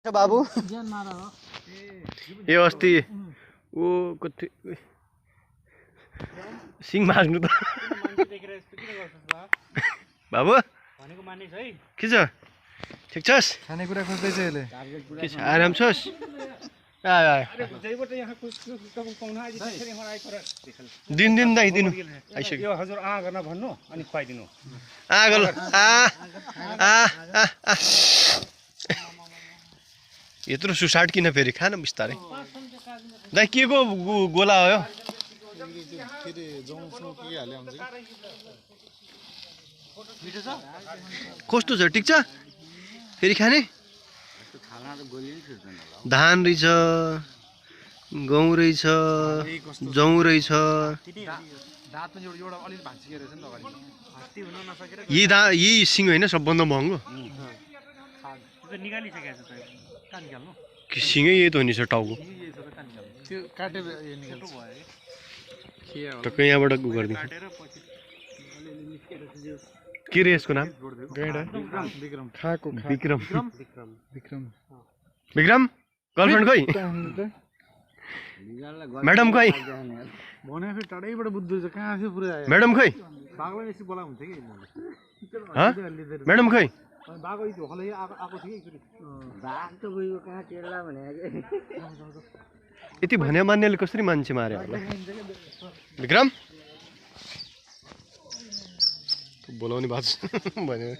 बाबू यो अस्ति ओ कति सिङ माग्नु त बाबु के छ ठिक छस् खानेकुरा खोज्दैछ यसले के छ आराम छस् दिन दाइ दिनु आइसक्यो हजुर आ गर्न भन्नु अनि खुवाइदिनु गल यत्रो सुसाट किन फेरि खान बिस्तारै दाइ के को गोला हो कस्तो छ ठिक छ फेरि खाने धान रहेछ गहुँ रहेछ जौ रहेछ यी सिङ होइन सबभन्दा महँगो सिङै यही त हो नि सर टाउको टक्क यहाँबाट गरिदिन्छ के रे यसको नाम विक्रम गर्लफ्रेन्ड खै म्याडम खै म्याडम खै म्याडम खै यति भने मान्नेले कसरी मान्छे मार्यो होला विक्रम बोलाउने बात भन्यो